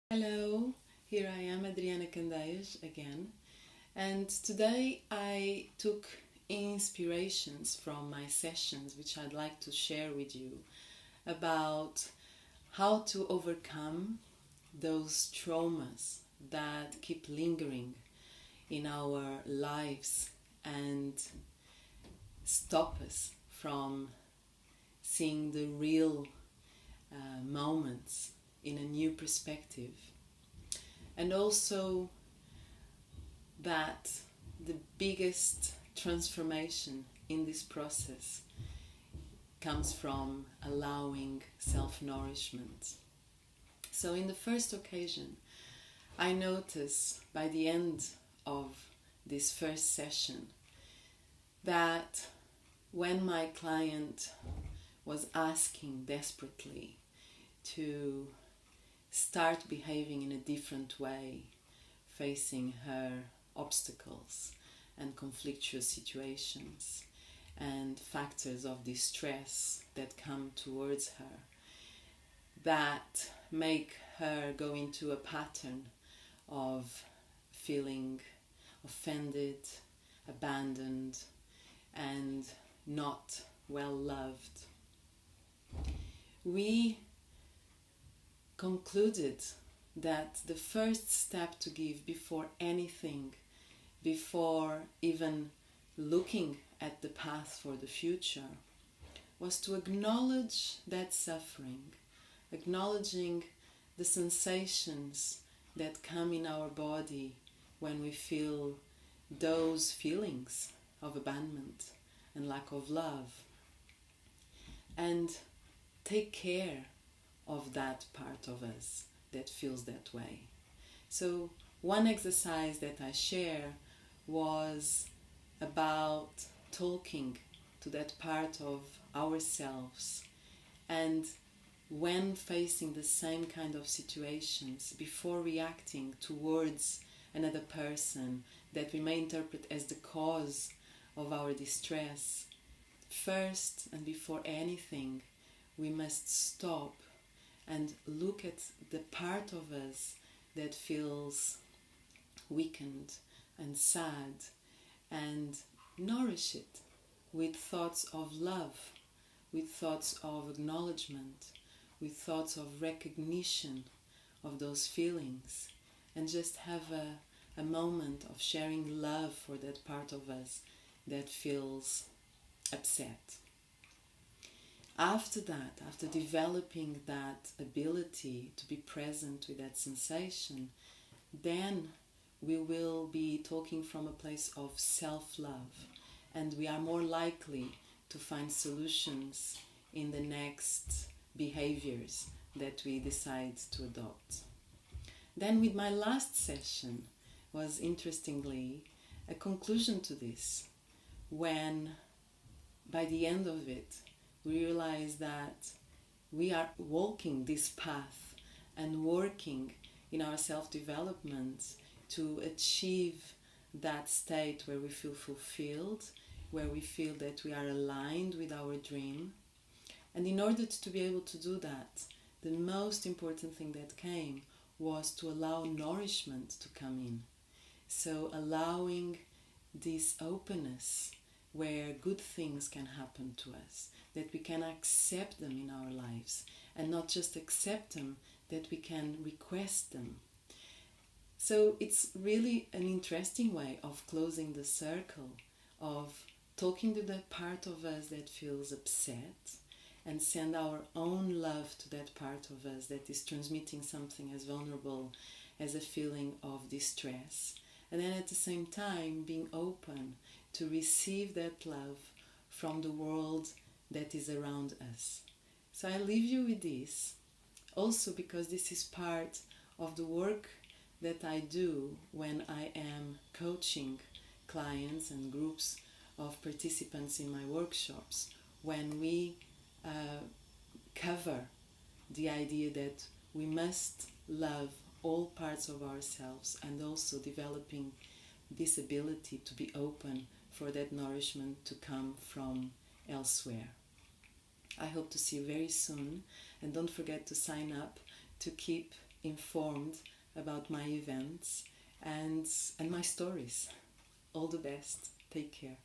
Hello, here I am, Adriana again, and today I took inspirations from my sessions, which I'd like to share with you about how to overcome those traumas that keep lingering in our lives and stop us from seeing the real moments in a new perspective. And also that the biggest transformation in this process comes from allowing self-nourishment. So in the first occasion, I notice by the end of this first session that when my client was asking desperately to start behaving in a different way, facing her obstacles and conflictual situations and factors of distress that come towards her that make her go into a pattern of feeling offended, abandoned, and not well loved. We concluded that the first step to give before anything, before even looking at the path for the future, was to acknowledge that suffering, acknowledging the sensations that come in our body when we feel those feelings of abandonment and lack of love, and take care of that part of us that feels that way. So one exercise that I share was about talking to that part of ourselves, and when facing the same kind of situations, before reacting towards another person that we may interpret as the cause of our distress, first and before anything, we must stop and look at the part of us that feels weakened and sad, and nourish it with thoughts of love, with thoughts of acknowledgement, with thoughts of recognition of those feelings, and just have a moment of sharing love for that part of us that feels upset. After that, after developing that ability to be present with that sensation, then we will be talking from a place of self-love, and we are more likely to find solutions in the next behaviors that we decide to adopt. Then with my last session was, interestingly, a conclusion to this, when by the end of it we realize that we are walking this path and working in our self-development to achieve that state where we feel fulfilled, where we feel that we are aligned with our dream. And in order to be able to do that, the most important thing that came was to allow nourishment to come in. So allowing this openness where good things can happen to us, that we can accept them in our lives, and not just accept them, that we can request them. So it's really an interesting way of closing the circle, of talking to that part of us that feels upset, and send our own love to that part of us that is transmitting something as vulnerable as a feeling of distress. And then at the same time being open to receive that love from the world that is around us. So I leave you with this, also because this is part of the work that I do when I am coaching clients and groups of participants in my workshops, when we cover the idea that we must love all parts of ourselves, and also developing this ability to be open for that nourishment to come from elsewhere. I hope to see you very soon, and don't forget to sign up to keep informed about my events and my stories. All the best. Take care.